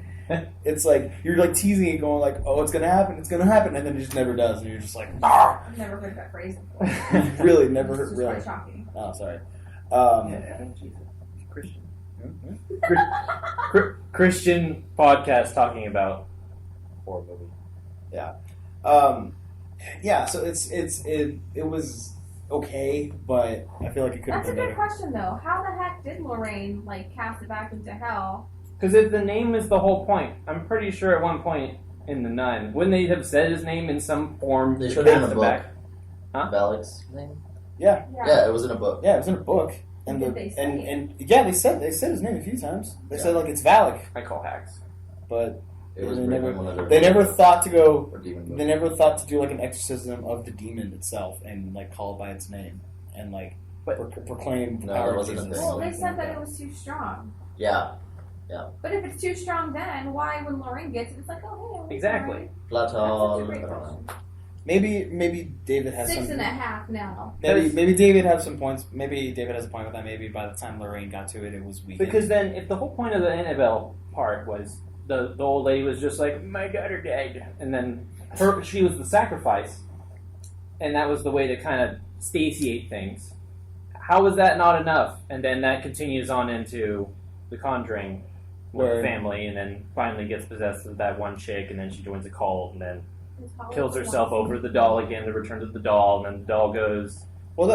it's like you're like teasing it, going like, oh, it's gonna happen, and then it just never does, and you're just like, ah. I've never heard that phrase before. Really, never It's heard. just Really. quite shocking. Oh, sorry. Christian. Christian podcast talking about horror movie. Yeah, so it was okay, but I feel like it could have That's a been good better. question, though. How the heck did Lorraine cast it back into hell? Because if the name is the whole point, I'm pretty sure at one point in The Nun, wouldn't they have said his name in some form? They to showed it in cast a book. back? Valak's name? Yeah, Yeah, it was in a book. yeah, it was in a book, and Did they say it? and yeah, they said his name a few times. They Yeah. said like it's Valak, I call hacks. but It was They written never- in one of their they never thought to go. or demon books. They never thought to do like an exorcism of the demon itself and like call it by its name and like proclaim the No, power that of wasn't a Jesus. thing. Well, they said that it was too strong. Yeah, But if it's too strong, then why, when Lorraine gets it, it's like, oh, hey, Exactly. That's Platon. a great I don't know. question. Maybe David has 6.5 now. Maybe David has some points. Maybe David has a point with that. Maybe by the time Lorraine got to it, it was weak. Because then, if the whole point of the Annabelle part was the old lady was just like, my daughter died, and then she was the sacrifice, and that was the way to kind of statiate things. How was that not enough? And then that continues on into The Conjuring with Where- the family, and then finally gets possessed with that one chick, and then she joins a cult, and then kills herself over the doll again, the return of the doll, and then the doll goes. in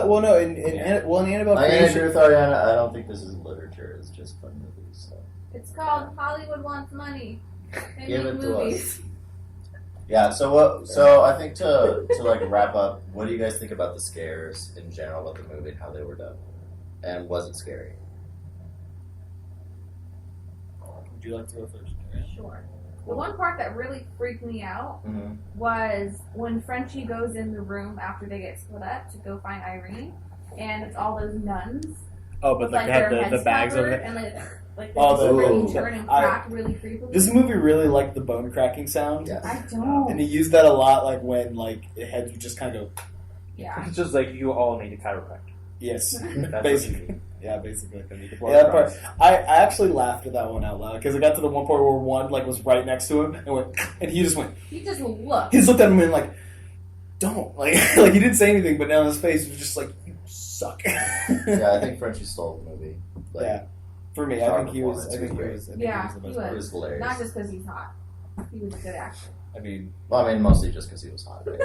Annabelle I creation. agree with Ariana. I don't think this is literature. It's just fun movies. So. It's called Hollywood Wants Money. They Give make it to movies. Yeah. So what? So I think to like wrap up, what do you guys think about the scares in general with the movie and how they were done? And was it scary? Would you like to go first? Sure. The one part that really freaked me out Mm-hmm. was when Frenchie goes in the room after they get split up to go find Irene, and it's all those nuns. Oh, but like they have their the heads bags over covered, there. and like they Oh, just the- really oh, turn and I- crack really creepily. This movie really liked the bone cracking sound, Yes. I don't. and he used that a lot, like when like the heads would just kind of go. Yeah. It's just like, you all need a chiropractor. Yes, That's basically. Yeah, basically. The Yeah, that part. I actually laughed at that one out loud because it got to the one point where one like was right next to him and went, and he just went. He just looked. He just looked at him and like, don't like like he didn't say anything, but now his face was just like, you suck. Yeah, I think Frenchie stole the movie. Like, Yeah. For me, I Star think he was. I performance think he was was. I think Yeah, he was the he best part. It was hilarious. Not just because he's hot. He was a good actor. I mean, mostly just because he was hot. Right?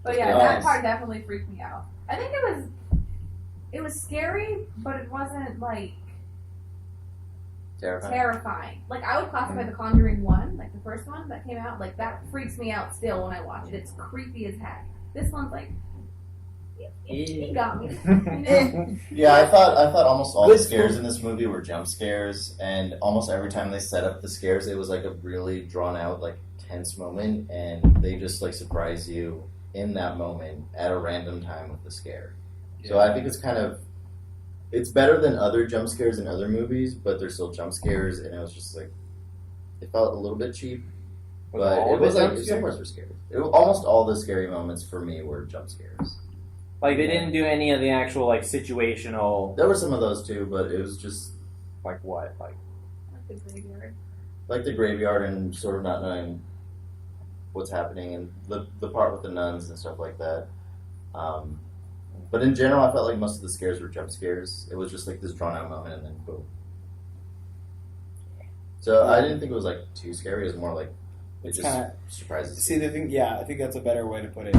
But yeah, Yeah. that part definitely freaked me out. I think it was scary, but it wasn't like terrifying. Like I would classify The Conjuring 1, like the first one that came out, like that freaks me out still when I watch it. It's creepy as heck. This one's like, he got me. You know? Yeah, I thought almost all the scares in this movie were jump scares, and almost every time they set up the scares, it was like a really drawn out, like tense moment, and they just like surprise you in that moment at a random time with the scare. So I think it's better than other jump scares in other movies, but they're still jump scares, and it was just like it felt a little bit cheap. But it was like some parts were scary. Almost all the scary moments for me were jump scares. Like they didn't do any of the actual like situational. There were some of those too, but it was just Like what? Like the graveyard. like the graveyard and sort of not knowing what's happening, and the part with the nuns and stuff like that. But in general, I felt like most of the scares were jump scares. It was just like this drawn out moment and then boom. So I didn't think it was like too scary. It was more like it It's just kinda- surprises. see the thing. Yeah, I think that's a better way to put it.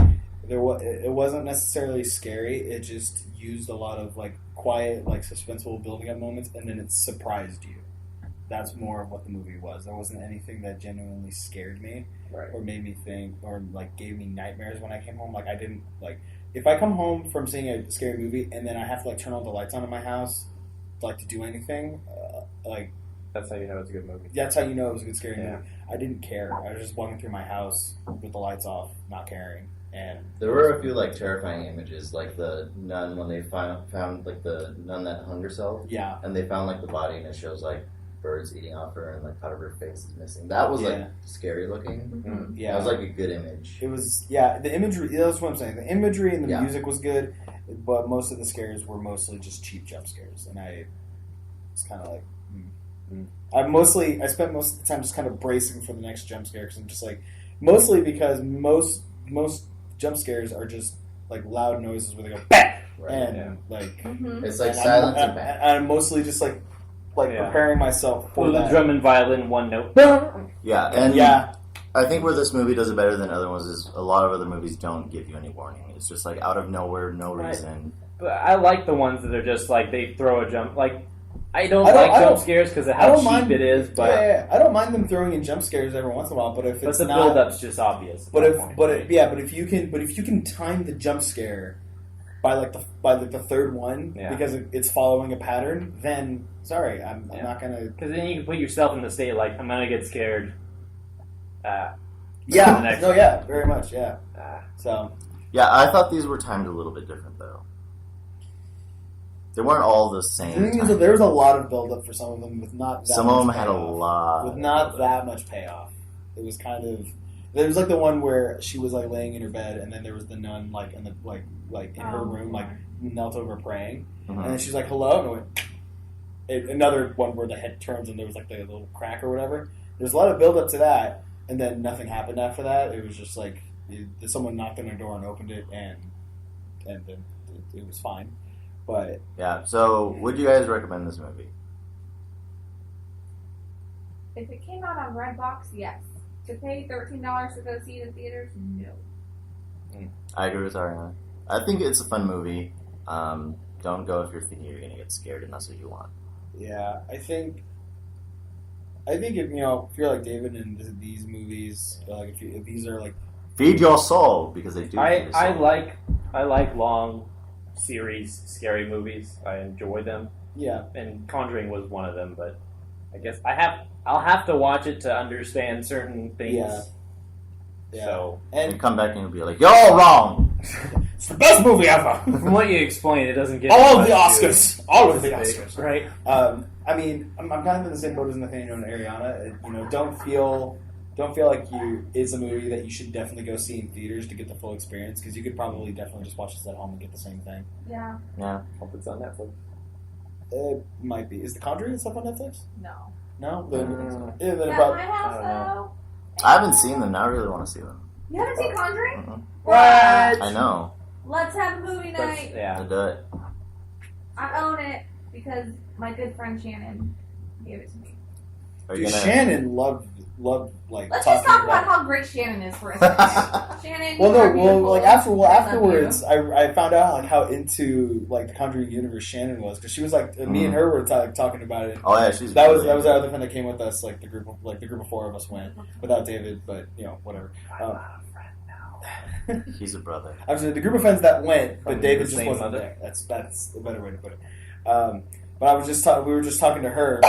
It wasn't necessarily scary. It just used a lot of like quiet, like suspenseful building up moments, and then it surprised you. That's more of what the movie was. There wasn't anything that genuinely scared me, Right. or made me think, or like gave me nightmares when I came home. Like I didn't like if I come home from seeing a scary movie and then I have to like turn all the lights on in my house, like to do anything, like That's how you know it's a good movie. that's how you know it was a good scary Yeah. movie. I didn't care. I was just walking through my house with the lights off, not caring. And There were a few like terrifying images, like the nun when they found like the nun that hung herself, yeah, and they found like the body, and it shows like birds eating off her, and like part of her face is missing. That was like Yeah. scary looking. Mm. yeah. That was like a good image. It was, yeah, the imagery, that's what I'm saying. The imagery and the Yeah. music was good, but most of the scares were mostly just cheap jump scares. And I was kind of like, I spent most of the time just kind of bracing for the next jump scare because I'm just like, mostly because most jump scares are just like loud noises where they go, bang! Right. And Yeah. like, Mm-hmm. It's like and silence I'm, and bang. I'm mostly just like Yeah. preparing myself for Well, the that. drum and violin, one note. Yeah, and Yeah, I think where this movie does it better than other ones is a lot of other movies don't give you any warning. It's just like out of nowhere, no Right. reason. But I like the ones that are just like they throw a jump. Like I don't I like jump don't- scares because of I how don't cheap mind- it is. But yeah, I don't mind them throwing in jump scares every once in a while, but if but it's the not, build-up's just obvious. at But that if, point, but right? it, yeah, but if you can time the jump scare by the third one Yeah. because it's following a pattern, then sorry, I'm not gonna. Because then you can put yourself in the state like I'm gonna get scared. The Yeah, next no, one. yeah, very much, yeah. Ah. So Yeah, I thought these were timed a little bit different though. They weren't all the the same. thing is time. that there was a lot of build up for some of them with not that Some of them much had a payoff. lot. With not that much payoff. It was kind of there was like the one where she was like laying in her bed, and then there was the nun like in the like in her room like knelt over praying, Mhm. and then she's like hello, and it went, another one where the head turns and there was like the little crack or whatever. There's a lot of build up to that, and then nothing happened after that. It was just like someone knocked on her door and opened it, and then it was fine. But Yeah. So, would you guys recommend this movie? If it came out on Redbox, yes. To pay $13 to go see it in theaters, no. I agree with Ariana. I think it's a fun movie. Don't go if you're thinking you're gonna get scared, and that's what you want. yeah, I think if if you're like David in these movies, like if these are like Feed your soul because they do. feed your I soul. like long series scary movies. I enjoy them, yeah. and Conjuring was one of them. But I guess I'll have to watch it to understand certain things. Yeah. Yeah. So And come back and you'll be like, "You're all wrong." It's the best movie ever. from what you explained, it doesn't get All of much the to Oscars. All of the specific, Oscars. right? I mean, I'm kind of in the same boat as Nathanael and Ariana. Don't feel like it's a movie that you should definitely go see in theaters to get the full experience because you could probably definitely just watch this at home and get the same thing. Yeah. Yeah. Hope it's on Netflix. It might be. Is The Conjuring stuff on Netflix? No. No. Then Is it that probably, my house, I don't though? I haven't seen them. Now I really want to see them. You haven't seen Conjuring? Mhm. What? I know. Let's have a movie But, night. yeah. To do it. I own it because my good friend Shannon gave it to me. Are you Dude, gonna? Shannon loved like Let's talking just talk about how great Shannon is for a second. Shannon. Well, you are no, beautiful. like I love afterwards, I found out like how into like the Conjuring universe Shannon was because she was like me and her were talking about it. Oh yeah, she's That was really the other friend that came with us. Like the group of 4 of us went without David, but whatever. He's a brother. Actually, the group of friends that went, but From David the just same wasn't mother? there. That's a better way to put it. But I was just we were just talking to her,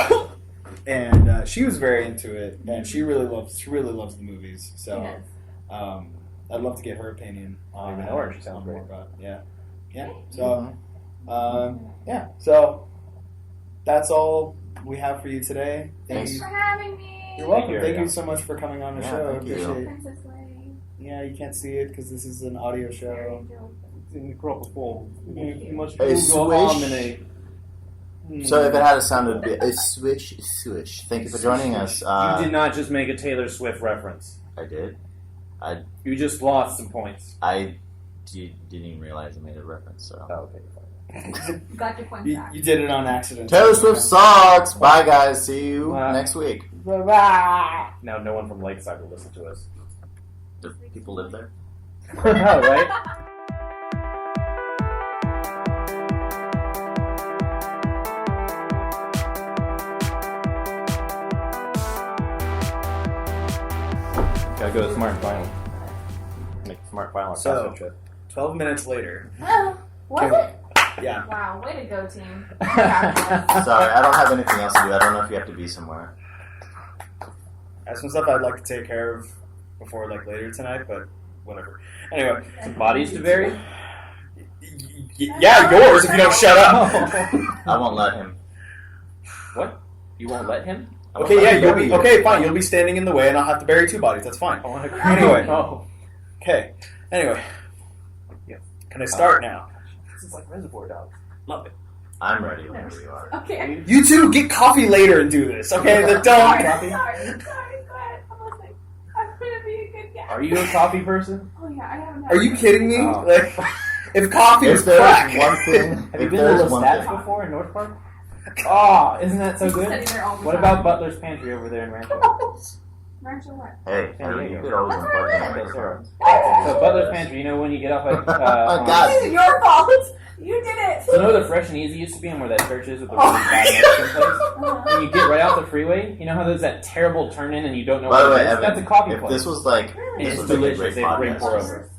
and she was very into it, and she really loves the movies. So Yes. I'd love to get her opinion on even know her. She sounds more great. about yeah. So so that's all we have for you today. Thank Thanks you. for having me. You're welcome. Thank you, Thank you Ariana. so much for coming on the Yeah, show. I thank you. appreciate it. Princess Way. Yeah, you can't see it because this is an audio show. A swish. So if it had a sound, it'd be a swish, swish. Thank you for joining us. You did not just make a Taylor Swift reference. I did. You just lost some points. I didn't even realize I made a reference. So Oh, okay. Got your points back. You did it on accident. Taylor Swift sucks. Bye guys. See you next week. Now no one from Lakeside will listen to us. Do people live there? Right? Gotta go to Smart and Final. Make a Smart Final So- CrossFit trip. 12 minutes later. Oh, was Okay. it? Yeah. Wow, way to go, team. Sorry, I don't have anything else to do. I don't know if you have to be somewhere. I have some stuff I'd like to take care of before like later tonight, but whatever. Anyway. Some bodies to bury? Yeah, yours if you don't shut up. I won't let him. What? You won't let him? I won't Okay, let yeah, him you'll bury be you. okay, fine. You'll be standing in the way and I'll have to bury 2 bodies. That's fine. I want to Anyway. Oh. Okay. Anyway. Yeah. Can I start now? This is like Reservoir Dogs. Love it. I'm ready whenever you are. Okay. You two get coffee later and do this, okay? Sorry, Don't. sorry, go ahead. I'm listening. I'm gonna be a good guy. Are you a coffee person? Oh yeah, I haven't had Are you kidding me? Oh. Like, if coffee If was there's crack. one thing, Have you if been to there's the one Stats thing, before in North Park? Oh, isn't that so I'm good? sitting there all the What time. about Butler's Pantry over there in Rancho? Rancho what? hey, San you Diego. could always That's where unplug I the live. microphone. So Butler's Pantry, you know when you get off at Oh, God. This is your fault. You did it. So you know where the Fresh and Easy used to be and where that church is with the really bad Mexican place? Uh-huh. When you get right off the freeway, you know how there's that terrible turn in and you don't know By the what way, it is? Evan, That's a coffee if place. this was like, And this it's would make a delicious. great They have great podcast. pour over.